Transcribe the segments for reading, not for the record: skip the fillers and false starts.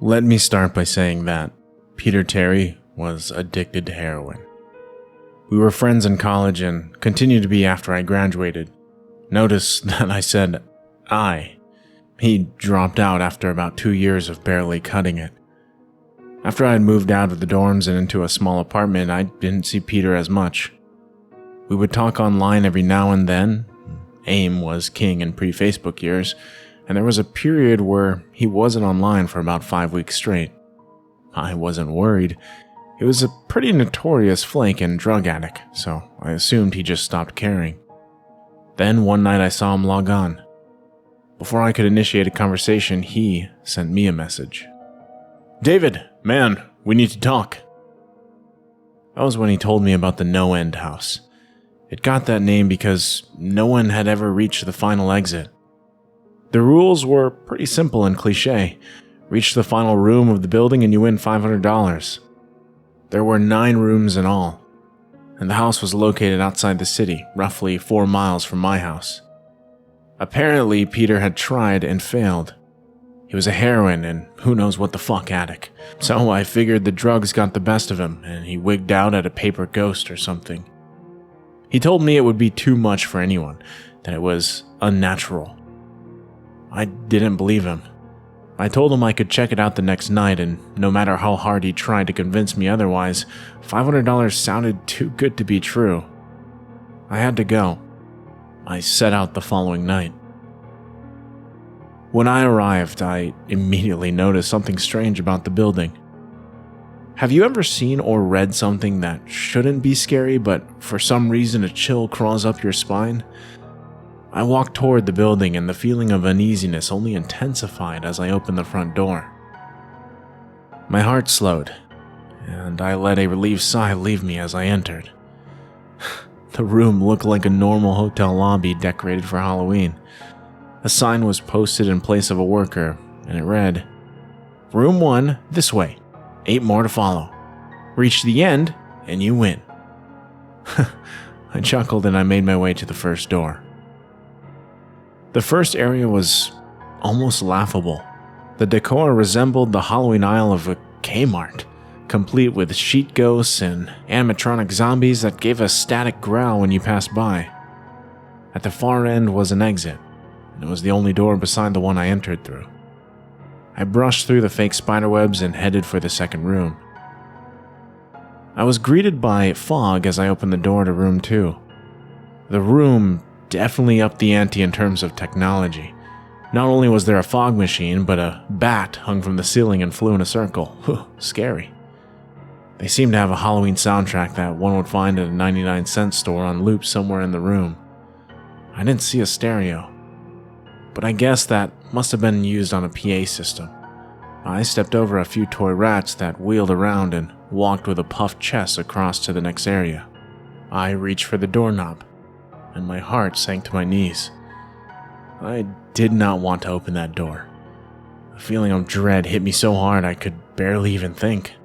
Let me start by saying that Peter Terry was addicted to heroin. We were friends in college and continued to be after I graduated. Notice that I said I. He dropped out after about 2 years of barely cutting it. After I had moved out of the dorms and into a small apartment, I didn't see Peter as much. We would talk online every now and then. AIM was king in pre-Facebook years, and there was a period where he wasn't online for about 5 weeks straight. I wasn't worried. He was a pretty notorious flake and drug addict, so I assumed he just stopped caring. Then one night I saw him log on. Before I could initiate a conversation, he sent me a message. "David, man, we need to talk." That was when he told me about the NoEnd house. It got that name because no one had ever reached the final exit. The rules were pretty simple and cliche. Reach the final room of the building and you win $500. There were 9 rooms in all, and the house was located outside the city, roughly 4 miles from my house. Apparently, Peter had tried and failed. He was a heroin and who knows what the fuck addict. So I figured the drugs got the best of him and he wigged out at a paper ghost or something. He told me it would be too much for anyone, that it was unnatural. I didn't believe him. I told him I could check it out the next night, and no matter how hard he tried to convince me otherwise, $500 sounded too good to be true. I had to go. I set out the following night. When I arrived, I immediately noticed something strange about the building. Have you ever seen or read something that shouldn't be scary, but for some reason a chill crawls up your spine? I walked toward the building and the feeling of uneasiness only intensified as I opened the front door. My heart slowed, and I let a relieved sigh leave me as I entered. The room looked like a normal hotel lobby decorated for Halloween. A sign was posted in place of a worker, and it read, "Room 1, this way. 8 more to follow. Reach the end, and you win." I chuckled and I made my way to the first door. The first area was almost laughable. The decor resembled the Halloween aisle of a Kmart, complete with sheet ghosts and animatronic zombies that gave a static growl when you passed by. At the far end was an exit, and it was the only door beside the one I entered through. I brushed through the fake spiderwebs and headed for the second room. I was greeted by fog as I opened the door to room 2. The room definitely upped the ante in terms of technology. Not only was there a fog machine, but a bat hung from the ceiling and flew in a circle. Scary. They seemed to have a Halloween soundtrack that one would find at a 99-cent store on loop somewhere in the room. I didn't see a stereo, but I guess that must have been used on a PA system. I stepped over a few toy rats that wheeled around and walked with a puffed chest across to the next area. I reached for the doorknob, and my heart sank to my knees. I did not want to open that door. A feeling of dread hit me so hard I could barely even think.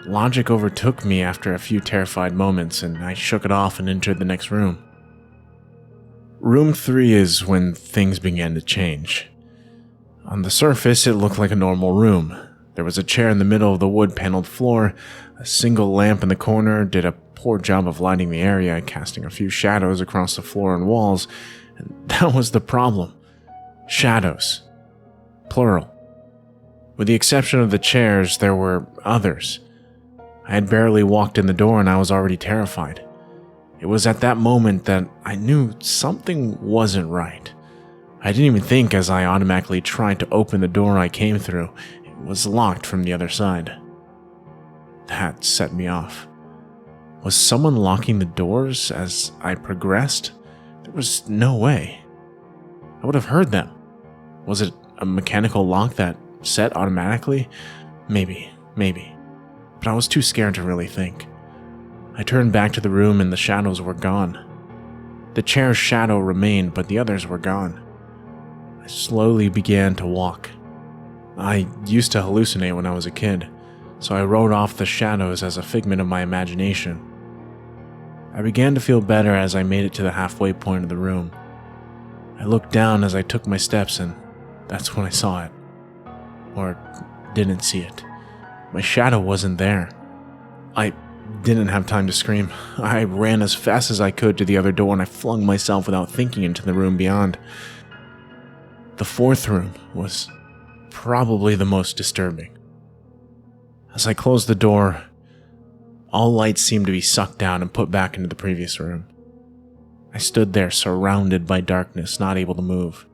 Logic overtook me after a few terrified moments, and I shook it off and entered the next room. Room 3 is when things began to change. On the surface, it looked like a normal room. There was a chair in the middle of the wood-paneled floor. A single lamp in the corner did a poor job of lighting the area, casting a few shadows across the floor and walls, and that was the problem. Shadows. Plural. With the exception of the chairs, there were others. I had barely walked in the door and I was already terrified. It was at that moment that I knew something wasn't right. I didn't even think as I automatically tried to open the door I came through. It was locked from the other side. That set me off. Was someone locking the doors as I progressed? There was no way. I would have heard them. Was it a mechanical lock that set automatically? Maybe. But I was too scared to really think. I turned back to the room and the shadows were gone. The chair's shadow remained, but the others were gone. I slowly began to walk. I used to hallucinate when I was a kid, so I wrote off the shadows as a figment of my imagination. I began to feel better as I made it to the halfway point of the room. I looked down as I took my steps, and that's when I saw it. Or didn't see it. My shadow wasn't there. I didn't have time to scream. I ran as fast as I could to the other door and I flung myself without thinking into the room beyond. The fourth room was probably the most disturbing. As I closed the door, all lights seemed to be sucked down and put back into the previous room. I stood there surrounded by darkness, not able to move.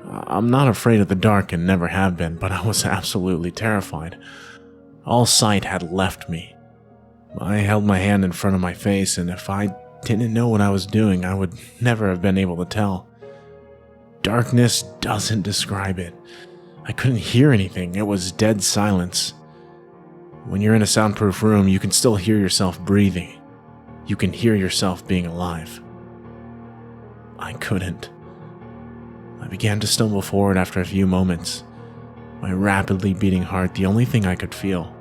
I'm not afraid of the dark and never have been, but I was absolutely terrified. All sight had left me. I held my hand in front of my face, and if I didn't know what I was doing, I would never have been able to tell. Darkness doesn't describe it. I couldn't hear anything. It was dead silence. When you're in a soundproof room, you can still hear yourself breathing. You can hear yourself being alive. I couldn't. I began to stumble forward after a few moments. My rapidly beating heart, the only thing I could feel.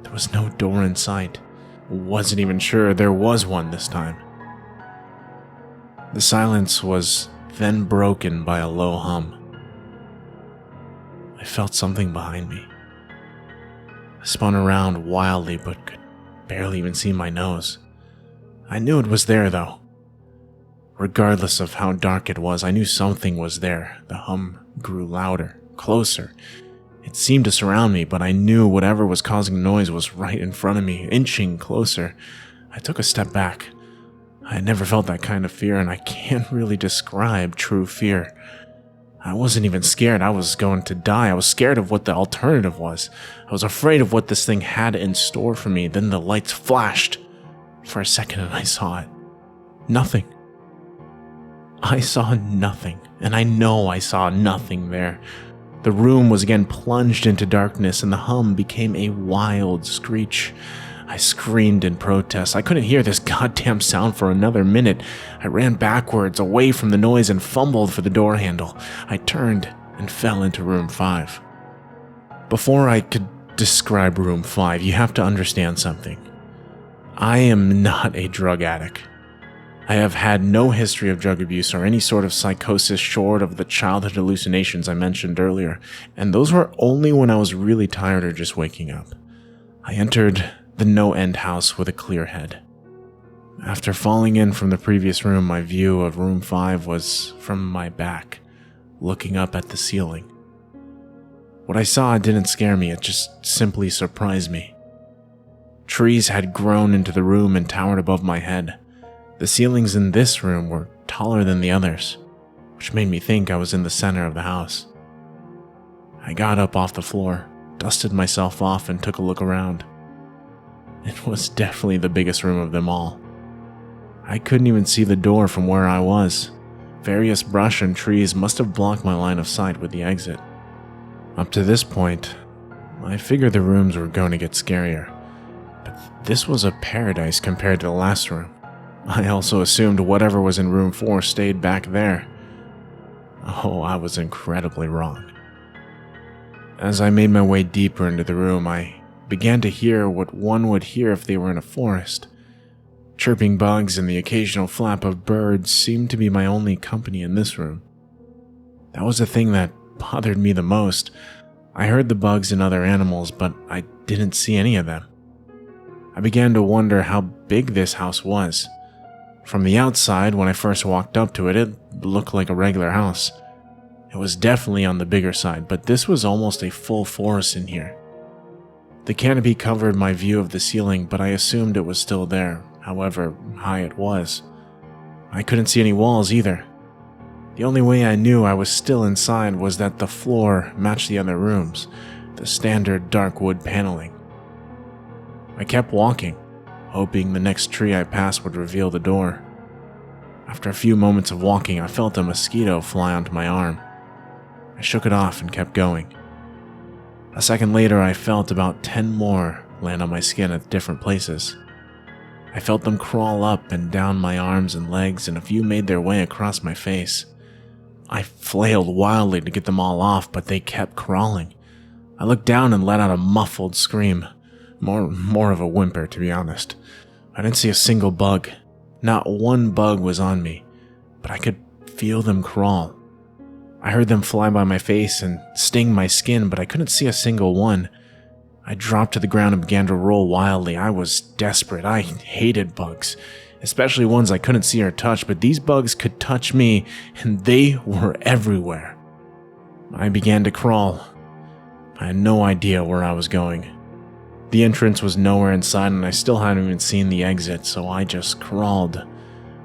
There was no door in sight. Wasn't even sure there was one this time. The silence was then broken by a low hum. I felt something behind me. I spun around wildly but could barely even see my nose. I knew it was there though. Regardless of how dark it was, I knew something was there. The hum grew louder, closer. It seemed to surround me, but I knew whatever was causing the noise was right in front of me, inching closer. I took a step back. I had never felt that kind of fear, and I can't really describe true fear. I wasn't even scared I was going to die. I was scared of what the alternative was. I was afraid of what this thing had in store for me. Then the lights flashed for a second and I saw it. Nothing. I saw nothing, and I know I saw nothing there. The room was again plunged into darkness, and the hum became a wild screech. I screamed in protest. I couldn't hear this goddamn sound for another minute. I ran backwards, away from the noise, and fumbled for the door handle. I turned and fell into room 5. Before I could describe room 5, you have to understand something. I am not a drug addict. I have had no history of drug abuse or any sort of psychosis short of the childhood hallucinations I mentioned earlier, and those were only when I was really tired or just waking up. I entered the NoEnd house with a clear head. After falling in from the previous room, my view of room 5 was from my back, looking up at the ceiling. What I saw didn't scare me, it just simply surprised me. Trees had grown into the room and towered above my head. The ceilings in this room were taller than the others, which made me think I was in the center of the house. I got up off the floor, dusted myself off, and took a look around. It was definitely the biggest room of them all. I couldn't even see the door from where I was. Various brush and trees must have blocked my line of sight with the exit. Up to this point, I figured the rooms were going to get scarier, but this was a paradise compared to the last room. I also assumed whatever was in room 4 stayed back there. Oh, I was incredibly wrong. As I made my way deeper into the room, I began to hear what one would hear if they were in a forest. Chirping bugs and the occasional flap of birds seemed to be my only company in this room. That was the thing that bothered me the most. I heard the bugs and other animals, but I didn't see any of them. I began to wonder how big this house was. From the outside, when I first walked up to it, it looked like a regular house. It was definitely on the bigger side, but this was almost a full forest in here. The canopy covered my view of the ceiling, but I assumed it was still there, however high it was. I couldn't see any walls either. The only way I knew I was still inside was that the floor matched the other rooms, the standard dark wood paneling. I kept walking, hoping the next tree I passed would reveal the door. After a few moments of walking, I felt a mosquito fly onto my arm. I shook it off and kept going. A second later, I felt about 10 more land on my skin at different places. I felt them crawl up and down my arms and legs, and a few made their way across my face. I flailed wildly to get them all off, but they kept crawling. I looked down and let out a muffled scream. More of a whimper, to be honest. I didn't see a single bug. Not one bug was on me, but I could feel them crawl. I heard them fly by my face and sting my skin, but I couldn't see a single one. I dropped to the ground and began to roll wildly. I was desperate. I hated bugs, especially ones I couldn't see or touch, but these bugs could touch me, and they were everywhere. I began to crawl. I had no idea where I was going. The entrance was nowhere in sight, and I still hadn't even seen the exit, so I just crawled.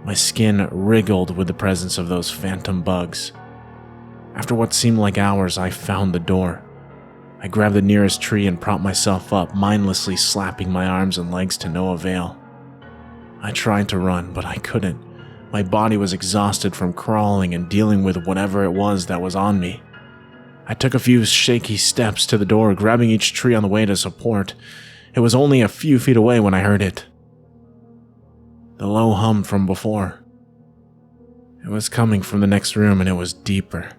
My skin wriggled with the presence of those phantom bugs. After what seemed like hours, I found the door. I grabbed the nearest tree and propped myself up, mindlessly slapping my arms and legs to no avail. I tried to run, but I couldn't. My body was exhausted from crawling and dealing with whatever it was that was on me. I took a few shaky steps to the door, grabbing each tree on the way to support. It was only a few feet away when I heard it. The low hum from before. It was coming from the next room, and it was deeper.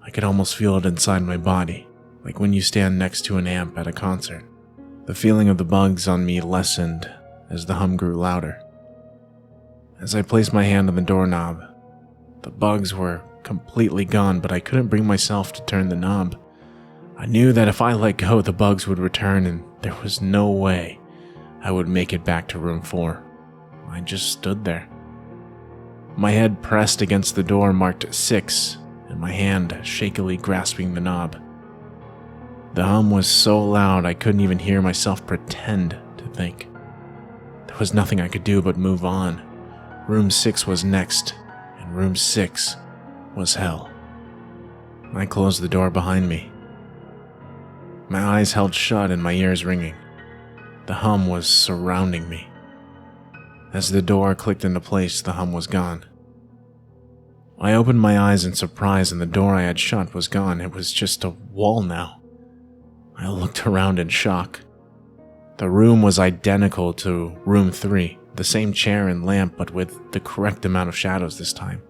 I could almost feel it inside my body, like when you stand next to an amp at a concert. The feeling of the bugs on me lessened as the hum grew louder. As I placed my hand on the doorknob, the bugs were completely gone, but I couldn't bring myself to turn the knob. I knew that if I let go, the bugs would return, and there was no way I would make it back to room 4. I just stood there. My head pressed against the door marked 6, and my hand shakily grasping the knob. The hum was so loud I couldn't even hear myself pretend to think. There was nothing I could do but move on. Room 6 was next, and room 6 was hell. I closed the door behind me. My eyes held shut and my ears ringing. The hum was surrounding me. As the door clicked into place, the hum was gone. I opened my eyes in surprise, and the door I had shut was gone. It was just a wall now. I looked around in shock. The room was identical to room 3, the same chair and lamp, but with the correct amount of shadows this time.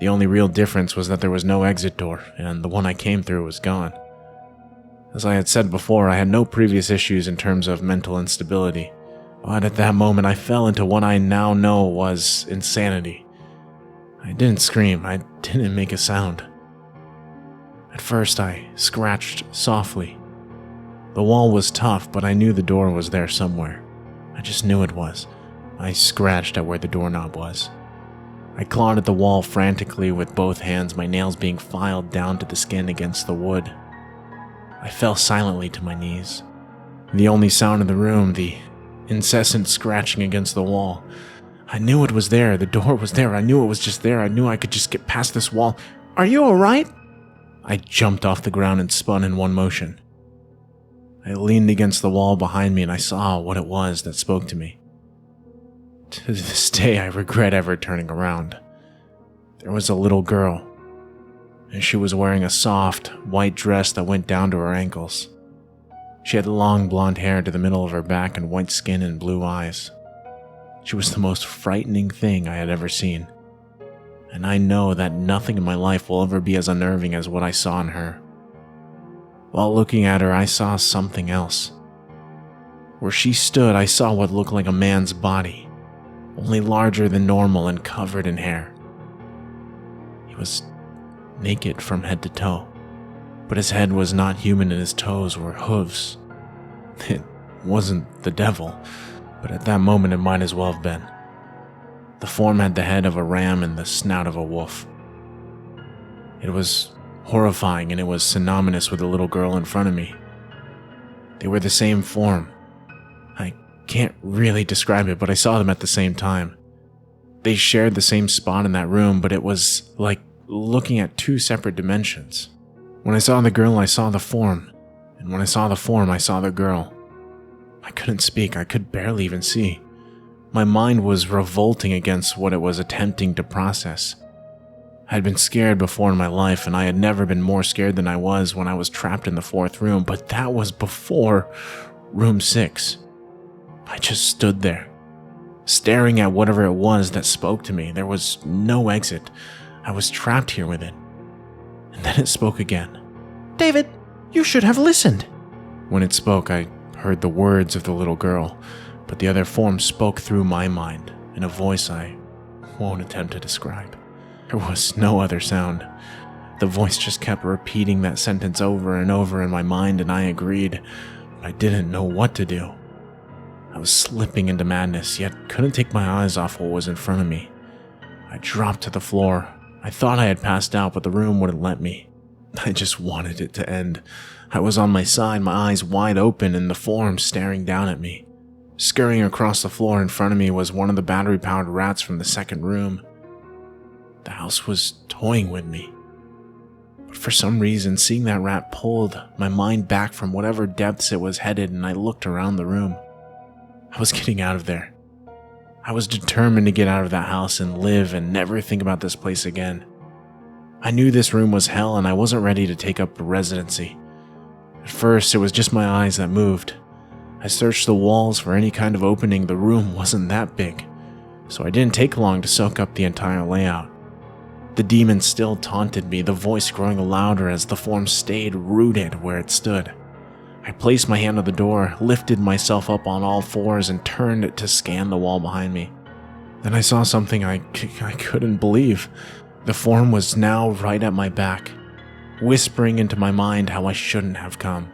The only real difference was that there was no exit door, and the one I came through was gone. As I had said before, I had no previous issues in terms of mental instability, but at that moment I fell into what I now know was insanity. I didn't scream, I didn't make a sound. At first I scratched softly. The wall was tough, but I knew the door was there somewhere. I just knew it was. I scratched at where the doorknob was. I clawed at the wall frantically with both hands, my nails being filed down to the skin against the wood. I fell silently to my knees. The only sound in the room, the incessant scratching against the wall. I knew it was there. The door was there. I knew it was just there. I knew I could just get past this wall. "Are you all right?" I jumped off the ground and spun in one motion. I leaned against the wall behind me and I saw what it was that spoke to me. To this day, I regret ever turning around. There was a little girl, and she was wearing a soft, white dress that went down to her ankles. She had long blonde hair to the middle of her back and white skin and blue eyes. She was the most frightening thing I had ever seen, and I know that nothing in my life will ever be as unnerving as what I saw in her. While looking at her, I saw something else. Where she stood, I saw what looked like a man's body, only larger than normal and covered in hair. He was naked from head to toe, but his head was not human and his toes were hooves. It wasn't the devil, but at that moment it might as well have been. The form had the head of a ram and the snout of a wolf. It was horrifying, and it was synonymous with the little girl in front of me. They were the same form. I can't really describe it, but I saw them at the same time. They shared the same spot in that room, but it was like looking at two separate dimensions. When I saw the girl, I saw the form, and when I saw the form, I saw the girl. I couldn't speak. I could barely even see. My mind was revolting against what it was attempting to process. I had been scared before in my life, and I had never been more scared than I was when I was trapped in the 4th room, but that was before room 6. I just stood there, staring at whatever it was that spoke to me. There was no exit. I was trapped here with it. And then it spoke again. "David, you should have listened." When it spoke, I heard the words of the little girl, but the other form spoke through my mind in a voice I won't attempt to describe. There was no other sound. The voice just kept repeating that sentence over and over in my mind, and I agreed. I didn't know what to do. I was slipping into madness, yet couldn't take my eyes off what was in front of me. I dropped to the floor. I thought I had passed out, but the room wouldn't let me. I just wanted it to end. I was on my side, my eyes wide open, and the form staring down at me. Scurrying across the floor in front of me was one of the battery-powered rats from the second room. The house was toying with me. But for some reason, seeing that rat pulled my mind back from whatever depths it was headed, and I looked around the room. I was getting out of there. I was determined to get out of that house and live and never think about this place again. I knew this room was hell, and I wasn't ready to take up residency. At first, it was just my eyes that moved. I searched the walls for any kind of opening. The room wasn't that big, so I didn't take long to soak up the entire layout. The demon still taunted me, the voice growing louder as the form stayed rooted where it stood. I placed my hand on the door, lifted myself up on all fours, and turned to scan the wall behind me. Then I saw something I couldn't believe. The form was now right at my back, whispering into my mind how I shouldn't have come.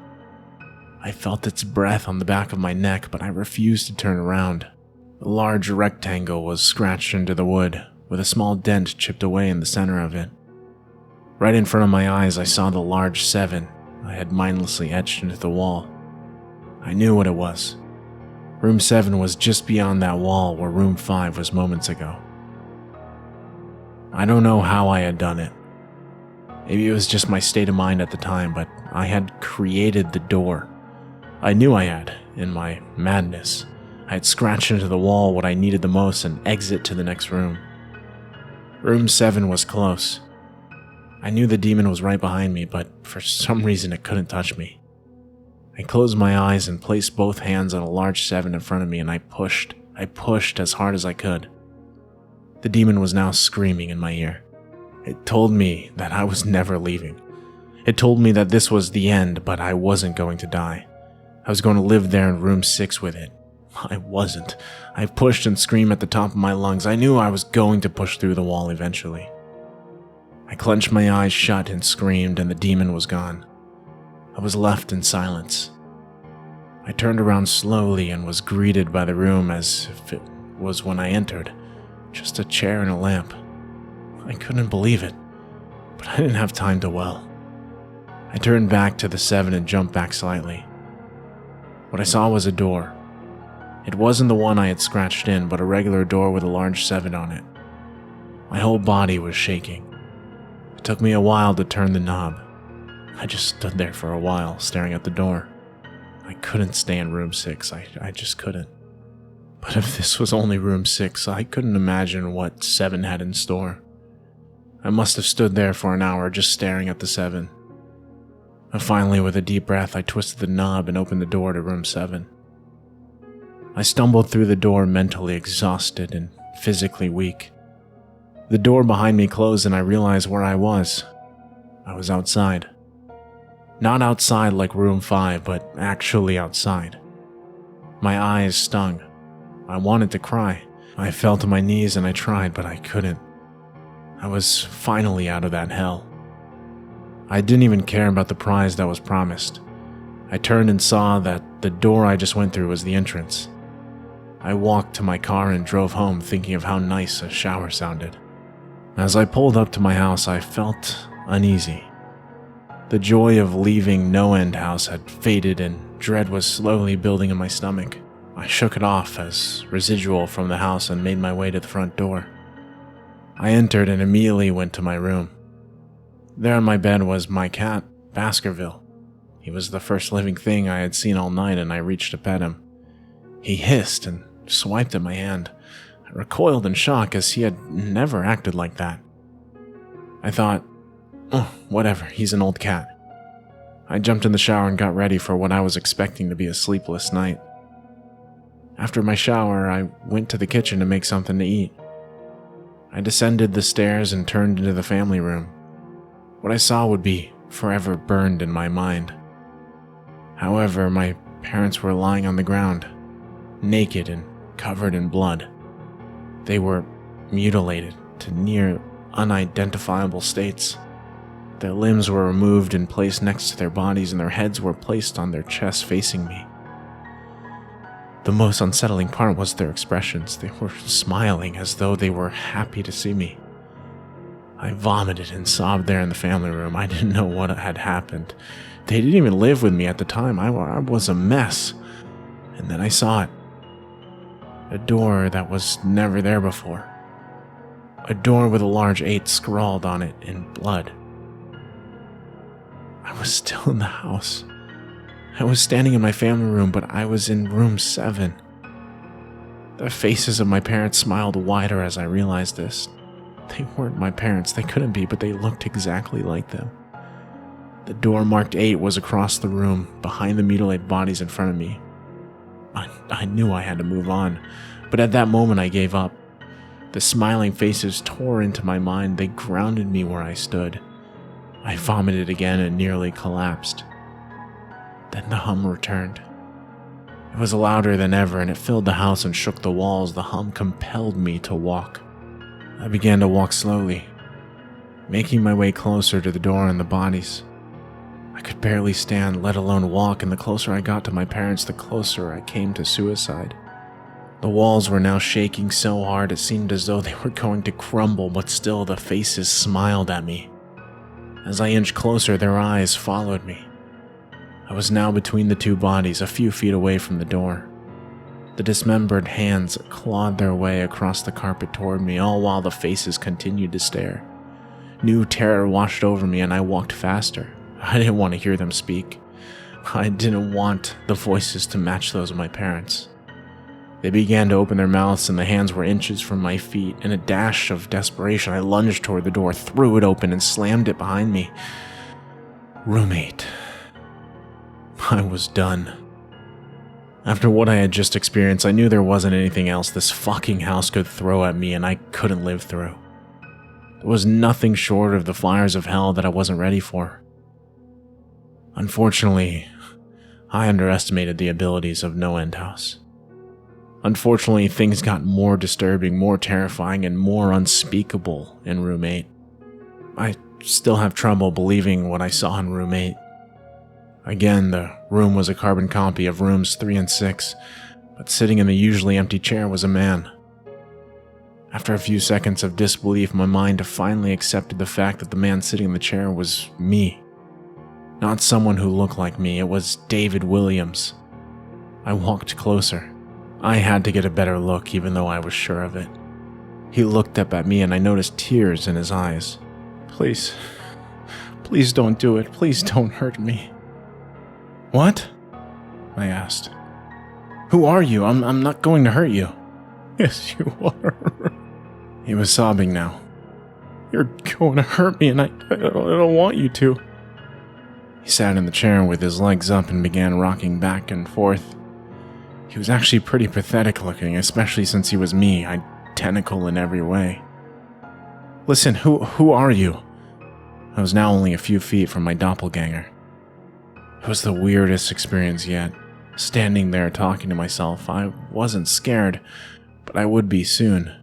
I felt its breath on the back of my neck, but I refused to turn around. A large rectangle was scratched into the wood, with a small dent chipped away in the center of it. Right in front of my eyes, I saw the large 7 I had mindlessly etched into the wall. I knew what it was. Room 7 was just beyond that wall where Room 5 was moments ago. I don't know how I had done it. Maybe it was just my state of mind at the time, but I had created the door. I knew I had, in my madness. I had scratched into the wall what I needed the most and exit to the next room. Room 7 was close. I knew the demon was right behind me, but for some reason it couldn't touch me. I closed my eyes and placed both hands on a large 7 in front of me, and I pushed. I pushed as hard as I could. The demon was now screaming in my ear. It told me that I was never leaving. It told me that this was the end, but I wasn't going to die. I was going to live there in room 6 with it. I wasn't. I pushed and screamed at the top of my lungs. I knew I was going to push through the wall eventually. I clenched my eyes shut and screamed, and the demon was gone. I was left in silence. I turned around slowly and was greeted by the room as if it was when I entered. Just a chair and a lamp. I couldn't believe it, but I didn't have time to dwell. I turned back to the 7 and jumped back slightly. What I saw was a door. It wasn't the one I had scratched in, but a regular door with a large 7 on it. My whole body was shaking. It took me a while to turn the knob. I just stood there for a while, staring at the door. I couldn't stay in room 6, I just couldn't. But if this was only room 6, I couldn't imagine what 7 had in store. I must have stood there for an hour just staring at the 7. And finally, with a deep breath, I twisted the knob and opened the door to room 7. I stumbled through the door mentally exhausted and physically weak. The door behind me closed and I realized where I was. I was outside. Not outside like room 5, but actually outside. My eyes stung. I wanted to cry. I fell to my knees and I tried, but I couldn't. I was finally out of that hell. I didn't even care about the prize that was promised. I turned and saw that the door I just went through was the entrance. I walked to my car and drove home thinking of how nice a shower sounded. As I pulled up to my house, I felt uneasy. The joy of leaving NoEnd house had faded and dread was slowly building in my stomach. I shook it off as residual from the house and made my way to the front door. I entered and immediately went to my room. There on my bed was my cat, Baskerville. He was the first living thing I had seen all night, and I reached to pet him. He hissed and swiped at my hand. I recoiled in shock as he had never acted like that. I thought, oh, whatever, he's an old cat. I jumped in the shower and got ready for what I was expecting to be a sleepless night. After my shower, I went to the kitchen to make something to eat. I descended the stairs and turned into the family room. What I saw would be forever burned in my mind. However, my parents were lying on the ground, naked and covered in blood. They were mutilated to near unidentifiable states. Their limbs were removed and placed next to their bodies, and their heads were placed on their chests facing me. The most unsettling part was their expressions. They were smiling as though they were happy to see me. I vomited and sobbed there in the family room. I didn't know what had happened. They didn't even live with me at the time. I was a mess. And then I saw it. A door that was never there before. A door with a large 8 scrawled on it in blood. I was still in the house. I was standing in my family room, but I was in room 7. The faces of my parents smiled wider as I realized this. They weren't my parents, they couldn't be, but they looked exactly like them. The door marked 8 was across the room, behind the mutilated bodies in front of me. I knew I had to move on, but at that moment I gave up. The smiling faces tore into my mind, they grounded me where I stood. I vomited again and nearly collapsed. Then the hum returned. It was louder than ever, and it filled the house and shook the walls. The hum compelled me to walk. I began to walk slowly, making my way closer to the door and the bodies. I could barely stand, let alone walk, and the closer I got to my parents, the closer I came to suicide. The walls were now shaking so hard it seemed as though they were going to crumble, but still the faces smiled at me. As I inched closer, their eyes followed me. I was now between the 2 bodies, a few feet away from the door. The dismembered hands clawed their way across the carpet toward me, all while the faces continued to stare. New terror washed over me, and I walked faster. I didn't want to hear them speak. I didn't want the voices to match those of my parents. They began to open their mouths, and the hands were inches from my feet. In a dash of desperation, I lunged toward the door, threw it open, and slammed it behind me. Room 8. I was done. After what I had just experienced, I knew there wasn't anything else this fucking house could throw at me and I couldn't live through. There was nothing short of the fires of hell that I wasn't ready for. Unfortunately, I underestimated the abilities of NoEnd House. Unfortunately, things got more disturbing, more terrifying, and more unspeakable in Room 8. I still have trouble believing what I saw in Room 8. Again, the room was a carbon copy of rooms 3 and 6, but sitting in the usually empty chair was a man. After a few seconds of disbelief, my mind finally accepted the fact that the man sitting in the chair was me. Not someone who looked like me, it was David Williams. I walked closer. I had to get a better look, even though I was sure of it. He looked up at me and I noticed tears in his eyes. Please don't do it. Please don't hurt me. What? I asked. Who are you? I'm not going to hurt you. Yes, you are. He was sobbing now. You're going to hurt me and I don't want you to. He sat in the chair with his legs up and began rocking back and forth. He was actually pretty pathetic looking, especially since he was me, identical in every way. Listen, who are you? I was now only a few feet from my doppelganger. It was the weirdest experience yet. Standing there talking to myself, I wasn't scared, but I would be soon.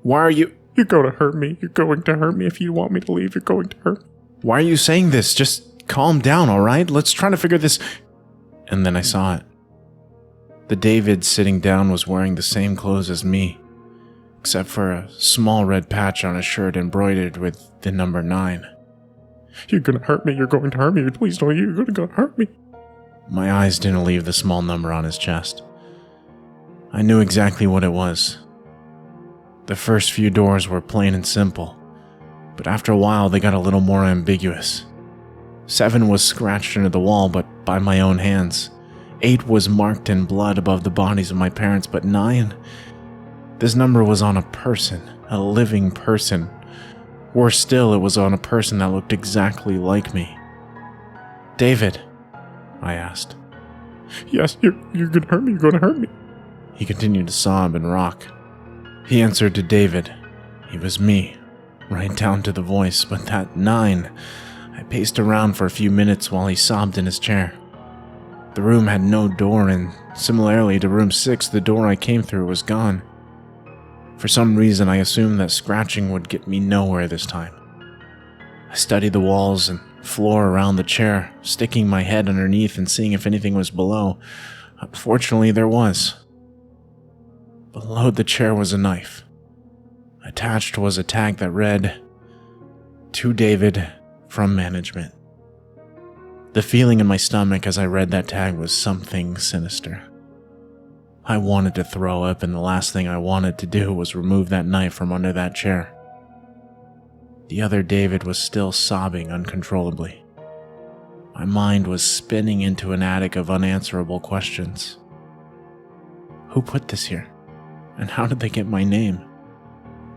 Why are you... You're going to hurt me. You're going to hurt me. If you want me to leave, you're going to hurt me. Why are you saying this? Just calm down, alright? Let's try to figure this... And then I saw it. The David sitting down was wearing the same clothes as me, except for a small red patch on his shirt embroidered with the number 9. You're gonna hurt me, you're going to hurt me, please don't, you're gonna hurt me. My eyes didn't leave the small number on his chest. I knew exactly what it was. The first few doors were plain and simple, but after a while they got a little more ambiguous. 7 was scratched into the wall, but by my own hands. 8 was marked in blood above the bodies of my parents, but 9... This number was on a person, a living person. Worse still, it was on a person that looked exactly like me. David, I asked. Yes, you're gonna hurt me, you're gonna hurt me. He continued to sob and rock. He answered to David. He was me, right down to the voice, but that 9... I paced around for a few minutes while he sobbed in his chair. The room had no door, and similarly to room 6, the door I came through was gone. For some reason, I assumed that scratching would get me nowhere this time. I studied the walls and floor around the chair, sticking my head underneath and seeing if anything was below. Fortunately, there was. Below the chair was a knife. Attached was a tag that read, "To David, from management." The feeling in my stomach as I read that tag was something sinister. I wanted to throw up, and the last thing I wanted to do was remove that knife from under that chair. The other David was still sobbing uncontrollably. My mind was spinning into an attic of unanswerable questions. Who put this here? And how did they get my name?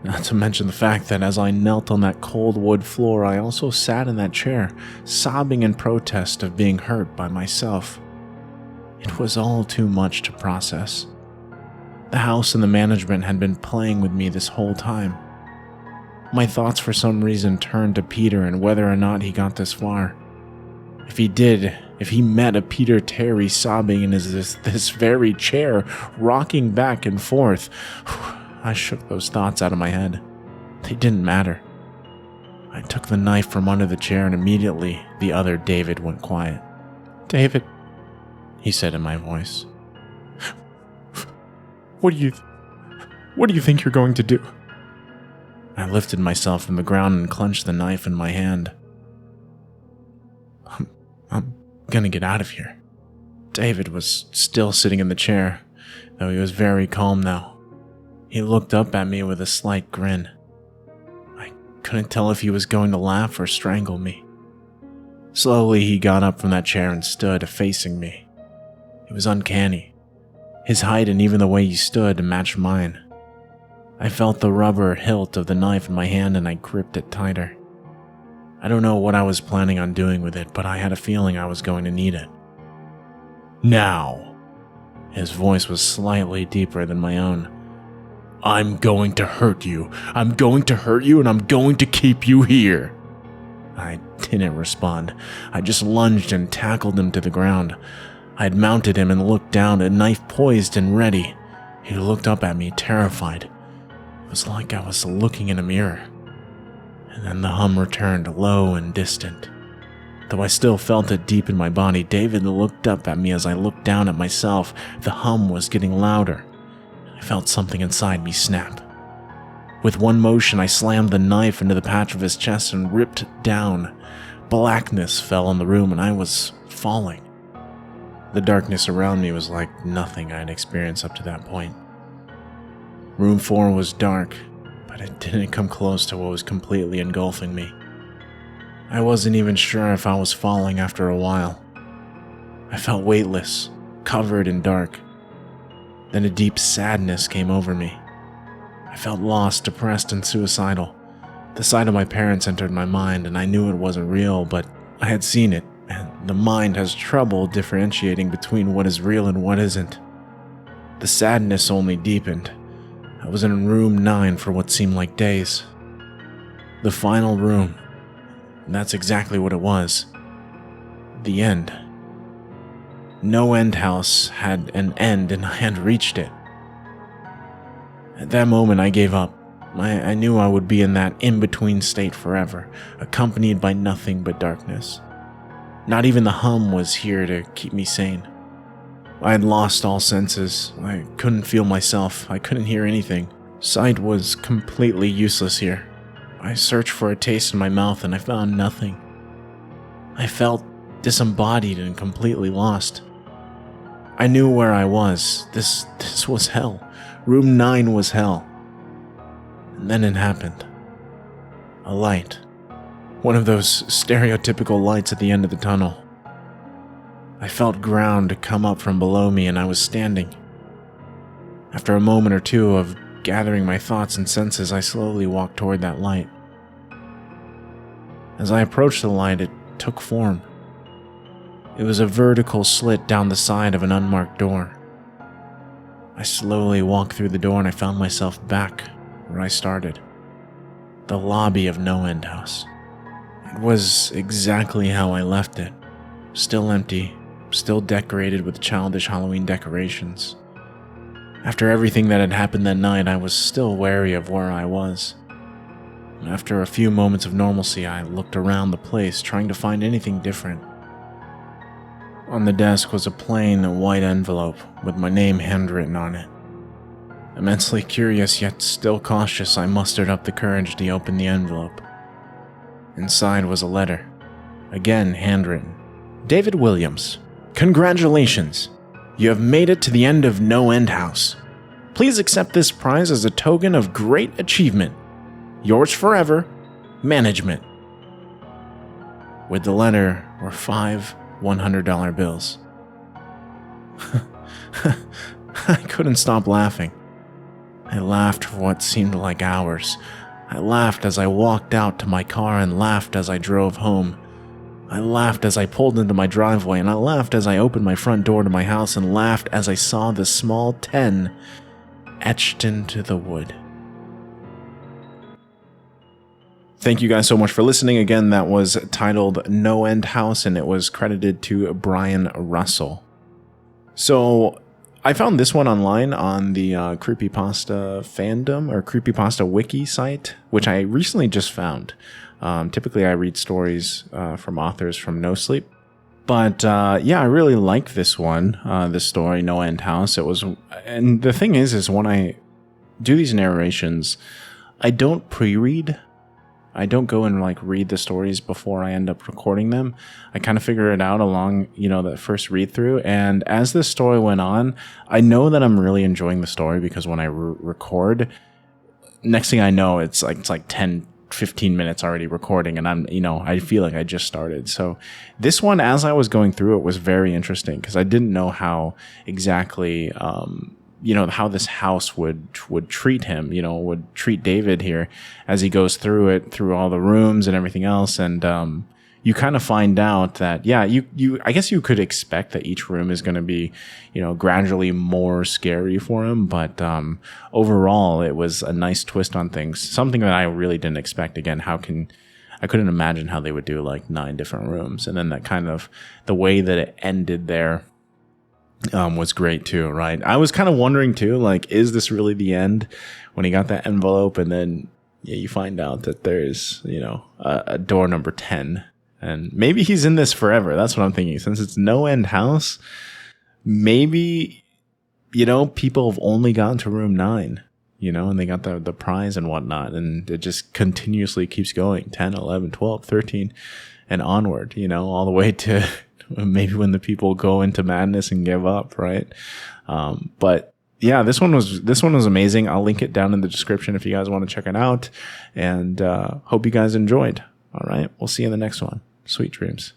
Not to mention the fact that as I knelt on that cold wood floor, I also sat in that chair, sobbing in protest of being hurt by myself. It was all too much to process. The house and the management had been playing with me this whole time. My thoughts for some reason turned to Peter and whether or not he got this far. If he did, if he met a Peter Terry sobbing in this very chair, rocking back and forth, I shook those thoughts out of my head. They didn't matter. I took the knife from under the chair and immediately the other David went quiet. "David," he said in my voice. What do you think you're going to do?" I lifted myself from the ground and clenched the knife in my hand. I'm gonna get out of here. David was still sitting in the chair, though he was very calm now. He looked up at me with a slight grin. I couldn't tell if he was going to laugh or strangle me. Slowly, he got up from that chair and stood facing me. It was uncanny. His height and even the way he stood matched mine. I felt the rubber hilt of the knife in my hand and I gripped it tighter. I don't know what I was planning on doing with it, but I had a feeling I was going to need it. "Now," his voice was slightly deeper than my own. "I'm going to hurt you. I'm going to hurt you and I'm going to keep you here." I didn't respond. I just lunged and tackled him to the ground. I had mounted him and looked down, a knife poised and ready. He looked up at me, terrified. It was like I was looking in a mirror. And then the hum returned, low and distant. Though I still felt it deep in my body, David looked up at me as I looked down at myself. The hum was getting louder. I felt something inside me snap. With one motion, I slammed the knife into the patch of his chest and ripped down. Blackness fell on the room and I was falling. The darkness around me was like nothing I had experienced up to that point. Room 4 was dark, but it didn't come close to what was completely engulfing me. I wasn't even sure if I was falling after a while. I felt weightless, covered in dark. Then a deep sadness came over me. I felt lost, depressed, and suicidal. The sight of my parents entered my mind, and I knew it wasn't real, but I had seen it, and the mind has trouble differentiating between what is real and what isn't. The sadness only deepened. I was in room 9 for what seemed like days. The final room. That's exactly what it was. The end. NoEnd house had an end and I had reached it. At that moment I gave up. I knew I would be in that in-between state forever, accompanied by nothing but darkness. Not even the hum was here to keep me sane. I had lost all senses. I couldn't feel myself. I couldn't hear anything. Sight was completely useless here. I searched for a taste in my mouth and I found nothing. I felt disembodied and completely lost. I knew where I was. This was hell. Room 9 was hell. And then it happened. A light. One of those stereotypical lights at the end of the tunnel. I felt ground come up from below me and I was standing. After a moment or two of gathering my thoughts and senses, I slowly walked toward that light. As I approached the light, it took form. It was a vertical slit down the side of an unmarked door. I slowly walked through the door and I found myself back where I started. The lobby of NoEnd house. It was exactly how I left it. Still empty, still decorated with childish Halloween decorations. After everything that had happened that night, I was still wary of where I was. After a few moments of normalcy, I looked around the place, trying to find anything different. On the desk was a plain white envelope with my name handwritten on it. Immensely curious yet still cautious, I mustered up the courage to open the envelope. Inside was a letter, again handwritten. David Williams, congratulations! You have made it to the end of NoEnd House. Please accept this prize as a token of great achievement. Yours forever, Management. With the letter were 5 $100 bills. I couldn't stop laughing. I laughed for what seemed like hours. I laughed as I walked out to my car and laughed as I drove home. I laughed as I pulled into my driveway, and I laughed as I opened my front door to my house, and laughed as I saw the small 10 etched into the wood. Thank you guys so much for listening. Again, that was titled NoEnd House, and it was credited to Brian Russell. So I found this one online on the Creepypasta fandom or Creepypasta wiki site, which I recently just found. Typically, I read stories from authors from nosleep. But yeah, I really like this one, this story, NoEnd House. And the thing is when I do these narrations, I don't pre-read. I don't go and read the stories before I end up recording them. I kind of figure it out along, that first read through. And as this story went on, I know that I'm really enjoying the story because when I record, next thing I know, it's like 10, 15 minutes already recording, and I feel like I just started. So this one, as I was going through it, was very interesting because I didn't know how exactly how this house would treat him, would treat David here as he goes through it, through all the rooms and everything else. And you kind of find out that, yeah, I guess you could expect that each room is going to be, gradually more scary for him. But overall, it was a nice twist on things. Something that I really didn't expect. Again, I couldn't imagine how they would do 9 different rooms. And then that kind of, the way that it ended there was great too, right? I was kind of wondering too, is this really the end when he got that envelope? And then you find out that there's, a door number 10. And maybe he's in this forever. That's what I'm thinking. Since it's NoEnd House, maybe, people have only gotten to room 9, and they got the prize and whatnot. And it just continuously keeps going. 10, 11, 12, 13, and onward, all the way to maybe when the people go into madness and give up, right? But yeah, this one was amazing. I'll link it down in the description if you guys want to check it out. And hope you guys enjoyed. All right, we'll see you in the next one. Sweet dreams.